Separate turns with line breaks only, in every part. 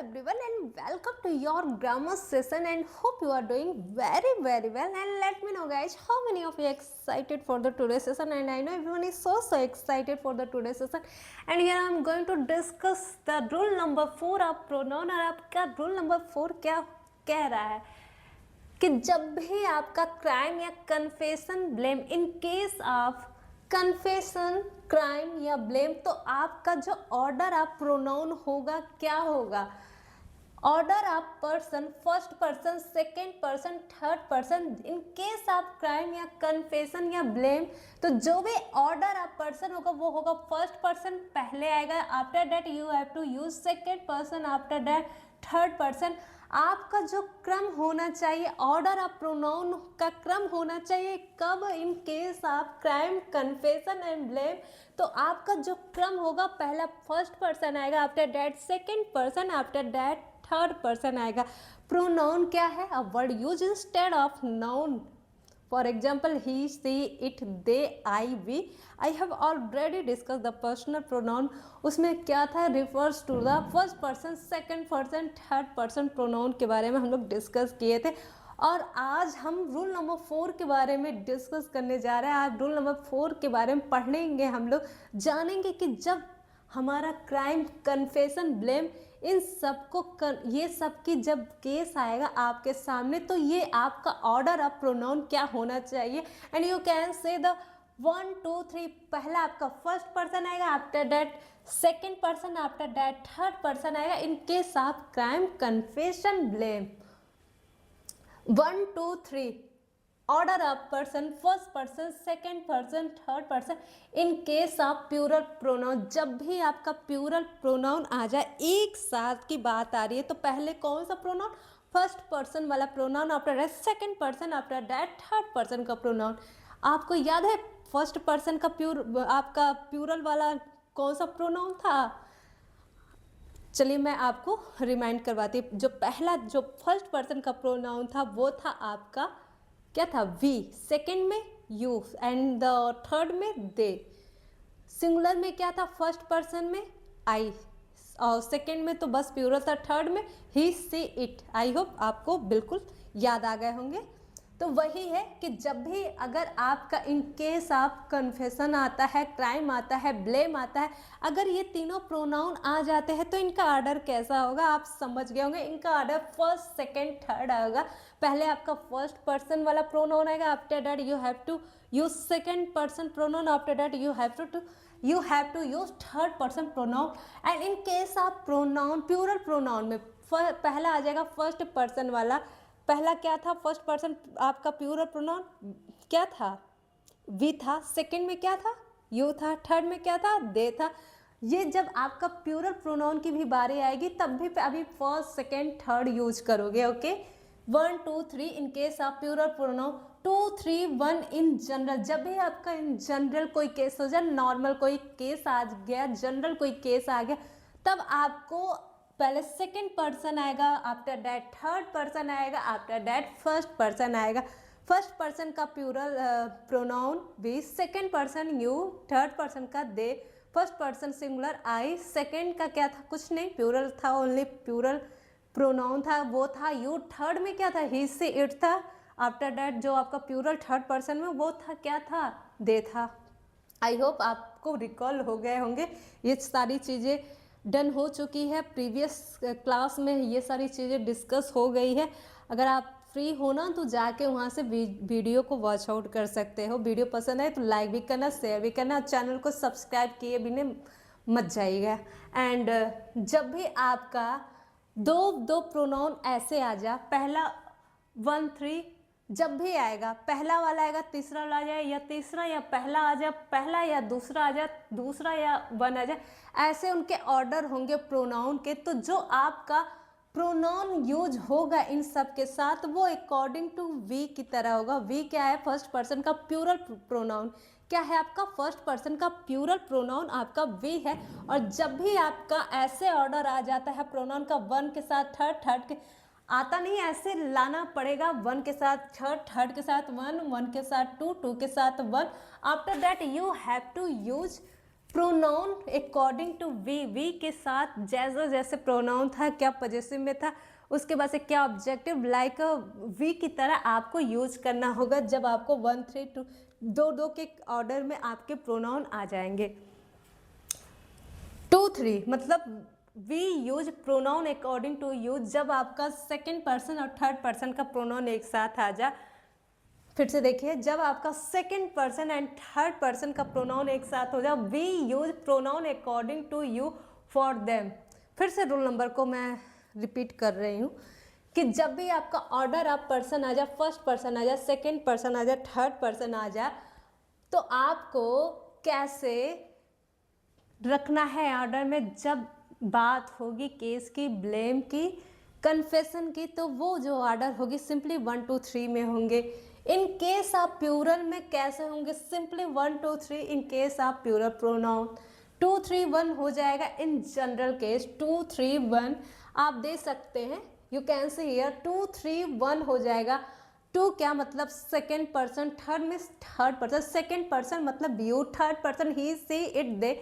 everyone and welcome to your grammar session and hope you are doing very well, and let me know guys how many of you are excited for the today's session. And I know everyone is so excited for the today's session, and here I am going to discuss the rule number 4 of pronoun। और आपका rule number 4 क्या कह रहा है कि जब भी आपका क्राइम या confession blame, in case of confession crime या ब्लेम, तो आपका जो ऑर्डर ऑफ प्रोनाउन होगा क्या होगा? Order of person, first person, second person, third person. In case of crime या कन्फेशन या ब्लेम, तो जो भी ऑर्डर ऑफ पर्सन होगा वो होगा फर्स्ट पर्सन पहले आएगा, after that you have to use second person, after that third person. आपका जो क्रम होना चाहिए, ऑर्डर ऑफ प्रोनाउन का क्रम होना चाहिए कब? इन case of crime, confession and blame, तो आपका जो क्रम होगा पहला फर्स्ट पर्सन आएगा, after that second person, after that third person आएगा। प्रोनाउन क्या है? A word use instead of noun. For example, he, she, it, they, I, we. I have already discussed the personal pronoun. उसमें क्या था? refers to the first person, second person, third person pronoun के बारे में हम लोग discuss किए थे। और आज हम रूल नंबर 4 के बारे में डिस्कस करने जा रहे हैं। आज रूल नंबर 4 के बारे में पढ़ेंगे, हम लोग जानेंगे कि जब हमारा क्राइम, कन्फेशन, ब्लेम, इन सबको ये सब की जब केस आएगा आपके सामने, तो ये आपका ऑर्डर ऑफ प्रोनाउन क्या होना चाहिए। And you can say the 1 2 3। पहला आपका फर्स्ट पर्सन आएगा, after that second person, after that third person आएगा in case of crime, confession, blame. 1 2 3 order of person, first person, second person, third person in case of plural pronoun. जब भी आपका plural pronoun आ जाए, एक साथ की बात आ रही है, तो पहले कौन सा प्रोनाउन? फर्स्ट पर्सन वाला pronoun, after that second person, after that third person का प्रोनाउन। आपको याद है फर्स्ट पर्सन का आपका प्लूरल वाला कौन सा प्रोनाउन था? चलिए मैं आपको रिमाइंड करवाती हूँ। जो पहला, जो फर्स्ट पर्सन का प्रोनाउन था वो था आपका क्या था? वी। सेकेंड में यू एंड द थर्ड में दे। सिंगुलर में क्या था? फर्स्ट पर्सन में आई, और सेकेंड में तो बस प्लूरल था, थर्ड में ही, सी, इट। आई होप आपको बिल्कुल याद आ गए होंगे। तो वही है कि जब भी अगर आपका इन केस ऑफ कन्फेशन आता है, क्राइम आता है, ब्लेम आता है, अगर ये तीनों प्रोनाउन आ जाते हैं तो इनका ऑर्डर कैसा होगा आप समझ गए होंगे। इनका ऑर्डर फर्स्ट, सेकेंड, थर्ड आएगा। पहले आपका फर्स्ट पर्सन वाला प्रोनाउन आएगा, after that you have to use second person pronoun, after that you have to use third person pronoun. And in case of pronoun, plural pronoun में पहला आ जाएगा first person वाला। पहला क्या था? फर्स्ट पर्सन आपका प्लूरल प्रोनाउन क्या था? वी था। सेकंड में क्या था? यू था। थर्ड में क्या था? दे था। ये जब आपका प्लूरल प्रोनाउन की भी बारी आएगी तब भी अभी फर्स्ट, सेकंड, थर्ड यूज करोगे। Okay, 1 2 3 in case of plural pronoun, 2 3 1 in general. जब भी आपका इन जनरल कोई केस हो जाए, नॉर्मल कोई केस आ गया, जनरल कोई केस आ गया, तब आपको पहले सेकेंड पर्सन आएगा, आफ्टर दैट थर्ड पर्सन आएगा, आफ्टर दैट फर्स्ट पर्सन आएगा। फर्स्ट पर्सन का plural pronoun we, second person you, third person का they, first person singular I, second का क्या था? कुछ नहीं, प्लूरल था, ओनली प्लूरल प्रोनाउन था, वो था यू। थर्ड में क्या था? ही, से, इट था। आफ्टर दैट जो आपका प्लूरल थर्ड पर्सन में वो था, क्या था? दे था। आई होप आपको रिकॉल हो गए होंगे। ये सारी चीज़ें डन हो चुकी है, प्रीवियस क्लास में ये सारी चीज़ें डिस्कस हो गई है। अगर आप फ्री हो ना तो जाके वहाँ से वीडियो को वॉच आउट कर सकते हो। वीडियो पसंद आए तो लाइक भी करना, शेयर भी करना, चैनल को सब्सक्राइब किए बिना मत जाइएगा। एंड जब भी आपका दो प्रोनाउन ऐसे आ जा, पहला 1 3 जब भी आएगा, पहला वाला आएगा, तीसरा वाला आ जाए, या तीसरा या पहला आ जाए, पहला या दूसरा आ जाए, दूसरा या 1 आ जाए, ऐसे उनके ऑर्डर होंगे प्रोनाउन के। तो जो आपका प्रोनाउन यूज होगा इन सब के साथ वो अकॉर्डिंग टू वी की तरह होगा। वी क्या है? फर्स्ट पर्सन का प्लूरल प्रोनाउन। क्या है आपका? फर्स्ट पर्सन का प्लूरल प्रोनाउन आपका वी है। और जब भी आपका ऐसे ऑर्डर आ जाता है प्रोनाउन का, 1 के साथ थर्ड, थर्ड के आता नहीं, ऐसे लाना पड़ेगा। 1 के साथ थर्ड, थर्ड के साथ 1, 1 के साथ 2, 2 के साथ 1। After that you have to use pronoun according to we, we के साथ जैसे जैसे प्रोनाउन था, क्या पॉजिटिव में था, उसके बाद से क्या ऑब्जेक्टिव, लाइक वी की तरह आपको यूज करना होगा जब आपको 1 3 2 दो दो के ऑर्डर में आपके प्रोनाउन आ जाएंगे। 2 3 मतलब we use pronoun according to you जब आपका सेकेंड पर्सन और थर्ड पर्सन का प्रोनाउन एक साथ आ जाए। फिर से देखिए, जब आपका second person and third person का प्रोनाउन एक साथ हो जाए, we use pronoun according to you for them. फिर से रूल नंबर को मैं रिपीट कर रही हूँ कि जब भी आपका ऑर्डर आप पर्सन आ जाए, फर्स्ट पर्सन आ जाए, सेकेंड पर्सन आ जाए, थर्ड पर्सन आ जाए, तो आपको कैसे रखना है ऑर्डर में। जब बात होगी केस की, ब्लेम की, कन्फेशन की, तो वो जो ऑर्डर होगी सिंपली 1 2 3 में होंगे। इन केस आप प्यूरल में कैसे होंगे, सिंपली 1 2 3। इन केस आप प्यूरल प्रोनाउन 2 3 1 हो जाएगा। इन जनरल केस 2 3 1 आप दे सकते हैं, यू कैन सी हियर 2 3 1 हो जाएगा। 2 क्या मतलब सेकेंड पर्सन, थर्ड में थर्ड पर्सन, सेकेंड पर्सन मतलब you, third person he see it they,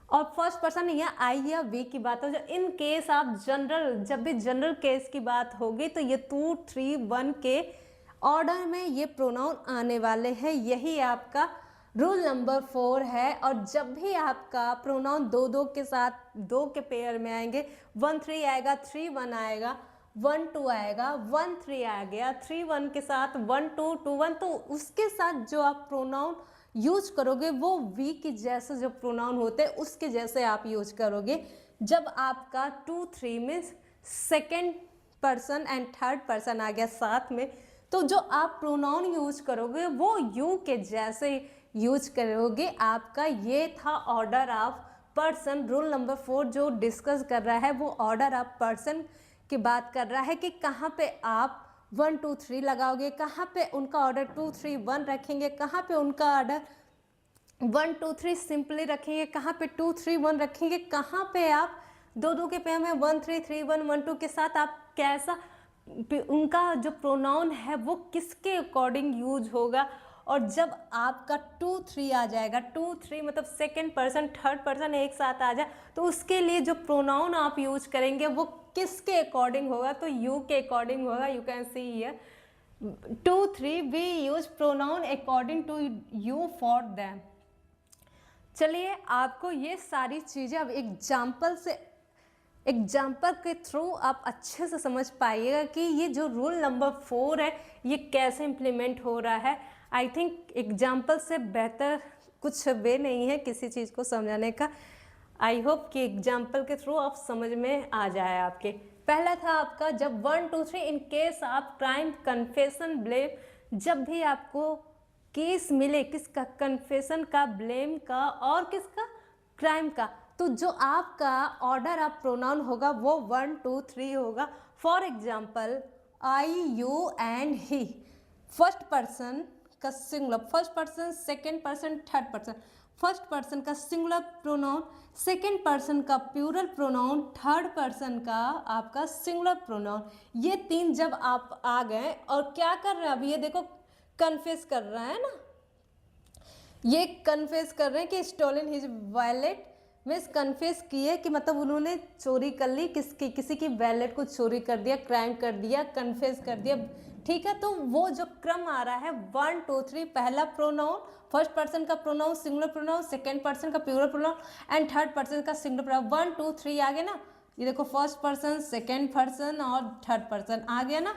और फर्स्ट पर्सन या आई या वी की बात हो जाए। इन केस आप जनरल, जब भी जनरल केस की बात होगी तो ये 2 3 1 के ऑर्डर में ये प्रोनाउन आने वाले हैं। यही आपका रूल नंबर 4 है। और जब भी आपका प्रोनाउन दो दो के साथ, दो के पेयर में आएंगे, 1 3 आएगा, 3 1 आएगा, 1 2 आएगा, 1 3 आ गया, 3 1 के साथ 1 2 2 1, तो उसके साथ जो आप प्रोनाउन यूज करोगे वो वी की जैसे जो प्रोनाउन होते हैं उसके जैसे आप यूज करोगे। जब आपका 2 3 में second person and third person आ गया साथ में, तो जो आप प्रोनाउन यूज करोगे वो यू के जैसे यूज करोगे। आपका ये था order of person. Rule number 4 जो डिस्कस कर रहा है वो ऑर्डर ऑफ पर्सन की बात कर रहा है कि कहाँ पे आप 1 2 3 लगाओगे, कहाँ पे उनका ऑर्डर 2 3 1 रखेंगे, कहाँ पे उनका ऑर्डर 1 2 3 सिंपली रखेंगे, कहाँ पे 2 3 1 रखेंगे, कहाँ पे आप दो दो के पेयर में 1 3 3 1 1 2 के साथ आप कैसा उनका जो प्रोनाउन है वो किसके अकॉर्डिंग यूज होगा। और जब आपका 2 3 आ जाएगा, 2 3 मतलब सेकेंड पर्सन थर्ड पर्सन एक साथ आ जाए, तो उसके लिए जो प्रोनाउन आप यूज करेंगे वो किसके अकॉर्डिंग होगा, तो यू के अकॉर्डिंग होगा। You can see here 2 3 we use pronoun according to you for them. चलिए, आपको ये सारी चीज़ें अब एग्जाम्पल के थ्रू आप अच्छे से समझ पाइएगा कि ये जो रूल नंबर 4 है ये कैसे इम्प्लीमेंट हो रहा है। आई थिंक एग्जाम्पल से बेहतर कुछ वे नहीं है किसी चीज़ को समझाने का। आई होप कि एग्जाम्पल के थ्रू आप समझ में आ जाए आपके। पहला था आपका जब 1 2 3 इन केस आप क्राइम, कन्फेशन, ब्लेम, जब भी आपको केस मिले किसका, कन्फेशन का, ब्लेम का और किसका, क्राइम का, तो जो आपका ऑर्डर ऑफ प्रोनाउन होगा वो 1 2 3 होगा। For example I, you and he, first person का singular, first person, second person, third person, first person का सिंगुलर प्रोनाउन, सेकेंड पर्सन का प्लूरल प्रोनाउन, थर्ड पर्सन का आपका सिंगुलर प्रोनाउन। ये तीन जब आप आ गए और क्या कर रहे हैं, अब ये देखो कन्फेस कर रहा है ना, ये कन्फेस कर रहे हैं कि stolen his wallet, means confess किए कि मतलब उन्होंने चोरी कर ली, किसी की वॉलेट को चोरी कर दिया, क्राइम कर दिया, कन्फेस कर दिया। ठीक है, तो वो जो क्रम आ रहा है 1 2 3, पहला प्रोनाउन फर्स्ट पर्सन का pronoun singular pronoun, second person का plural pronoun and third person का सिंगुलर प्रोनाउन। 1 2 3 आ गया ना, ये देखो फर्स्ट पर्सन, सेकेंड पर्सन और थर्ड पर्सन आ गया ना।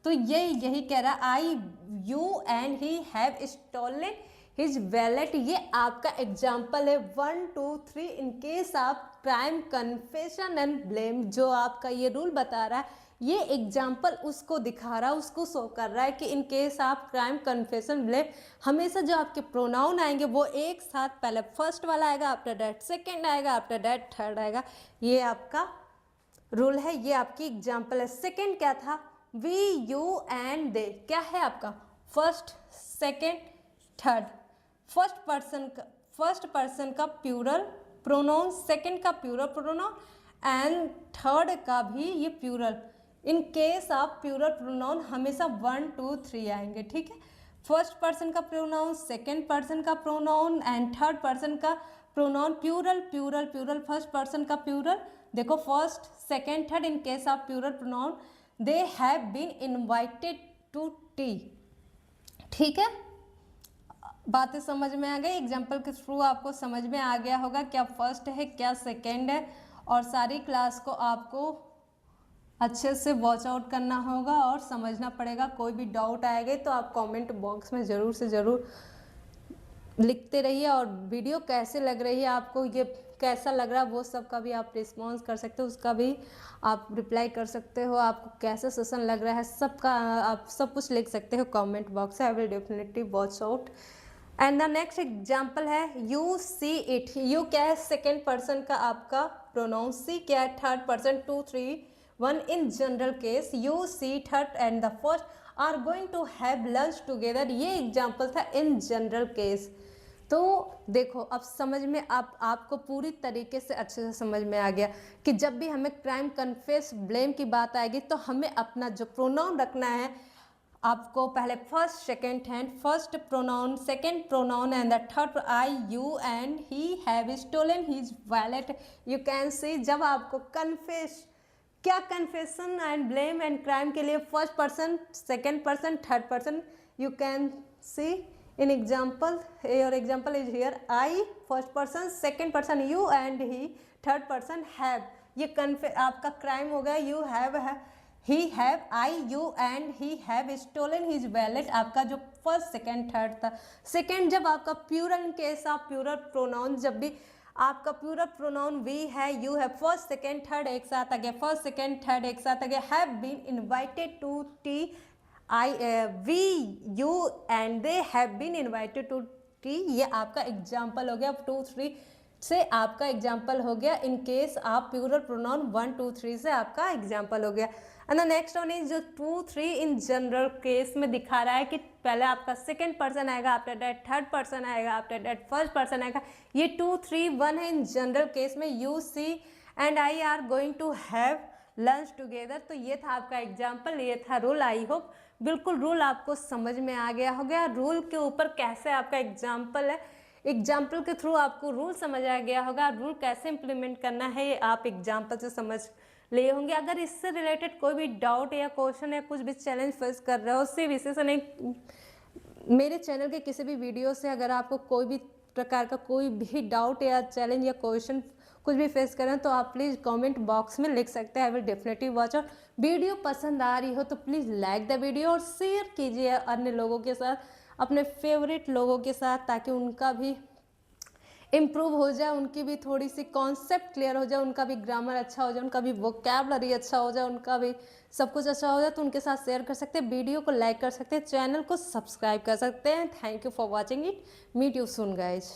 तो यही कह रहा है I, you and he have stolen his wallet. ये आपका एग्जाम्पल है 1 2 3 in case of crime, confession and blame. जो आपका ये रूल बता रहा है ये एग्जाम्पल उसको दिखा रहा है, उसको शो कर रहा है कि इन case of crime, confession, blame हमेशा जो आपके प्रोनाउन आएंगे वो एक साथ, पहले फर्स्ट वाला आएगा, आफ्टर दैट सेकेंड आएगा, आफ्टर दैट थर्ड आएगा। ये आपका रूल है, ये आपकी एग्जाम्पल है। सेकेंड क्या था, वी, यू एंड दे, क्या है आपका first, second, third. First person का प्लूरल प्रोनाउन, सेकेंड का प्लूरल प्रोनाउन एंड थर्ड का भी ये plural. In case of plural pronoun हमेशा 1 2 3 आएंगे। ठीक है, फर्स्ट पर्सन का प्रोनाउन, सेकेंड पर्सन का प्रोनाउन एंड थर्ड पर्सन का pronoun plural plural plural, first person का प्लूरल देखो, first second third, in case of plural pronoun they have been invited to tea. ठीक है, बातें समझ में आ गई, एग्जाम्पल के थ्रू आपको समझ में आ गया होगा क्या फर्स्ट है क्या सेकेंड है, और सारी क्लास को आपको अच्छे से वॉच आउट करना होगा और समझना पड़ेगा। कोई भी डाउट आएगा तो आप कमेंट बॉक्स में ज़रूर से ज़रूर लिखते रहिए, और वीडियो कैसे लग रही है आपको, ये कैसा लग रहा है वो सब का भी आप रिस्पॉन्स कर सकते हो, उसका भी आप रिप्लाई कर सकते हो, आपको कैसा सेशन लग रहा है सबका आप सब कुछ लिख सकते हो कमेंट बॉक्स से। I will definitely watch out. And the next example है यू सी इट। यू क्या है, सेकेंड पर्सन का आपका प्रोनाउन, सी क्या है third person, 2 3 1 in general case, you see third and the first are going to have lunch together. ये example था in general case. तो देखो अब समझ में आपको पूरी तरीके से अच्छे से समझ में आ गया कि जब भी हमें क्राइम, कन्फेस, ब्लेम की बात आएगी तो हमें अपना जो प्रोनाउन रखना है, आपको पहले first second hand, first pronoun, second pronoun and the third I you and he have stolen his wallet. You can see, जब आपको कन्फेस, क्या confession and blame and crime के लिए first person, second person, third person, you can see in example, your example is here, I first person, second person you and he, third person have। ये आपका crime हो गया, you have, he have, I you and he have stolen his wallet। आपका जो first second third था, second जब आपका plural case of plural pronoun, जब भी आपका प्लूरल प्रोनाउन वी है, यू है, फर्स्ट सेकेंड थर्ड एक साथ आ गया, फर्स्ट सेकेंड थर्ड एक साथ आ गया, have been invited to tea, we you and they have been invited to tea। ये आपका एग्जाम्पल हो गया, 2 3 से आपका एग्जाम्पल हो गया, इन केस आप प्लूरल प्रोनाउन 1 2 3 से आपका एग्जाम्पल हो गया। And the next one is जो 2 3 इन जनरल केस में दिखा रहा है कि पहले आपका सेकेंड पर्सन आएगा, आफ्टर दैट थर्ड पर्सन आएगा, आफ्टर दैट फर्स्ट पर्सन आएगा। ये 2 3 1 है इन जनरल केस में, you see and I are going to have lunch together. तो ये था आपका एग्जाम्पल, ये था रूल। आई होप बिल्कुल रूल आपको समझ में आ गया हो गया। रूल के ऊपर कैसे आपका एग्जाम्पल है, एग्जाम्पल के थ्रू आपको रूल समझ आ गया होगा, रूल कैसे इंप्लीमेंट करना है ये आप एग्जाम्पल से समझ लिए होंगे। अगर इससे रिलेटेड कोई भी डाउट या क्वेश्चन या कुछ भी चैलेंज फेस कर रहे हो, सिर्फ इसी से नहीं, मेरे चैनल के किसी भी वीडियो से अगर आपको कोई भी प्रकार का कोई भी डाउट या चैलेंज या क्वेश्चन कुछ भी फेस करें तो आप प्लीज़ कमेंट बॉक्स में लिख सकते हैं। I will definitely watch out. Video पसंद आ रही हो तो प्लीज़ लाइक द वीडियो और शेयर कीजिए अन्य लोगों के साथ, अपने फेवरेट लोगों के साथ, ताकि उनका भी इम्प्रूव हो जाए, उनकी भी थोड़ी सी कॉन्सेप्ट क्लियर हो जाए, उनका भी ग्रामर अच्छा हो जाए, उनका भी वोकैबलरी अच्छा हो जाए, उनका भी सब कुछ अच्छा हो जाए। तो उनके साथ शेयर कर सकते हैं, वीडियो को लाइक कर सकते हैं, चैनल को सब्सक्राइब कर सकते हैं। Thank you for watching it. Meet you soon guys.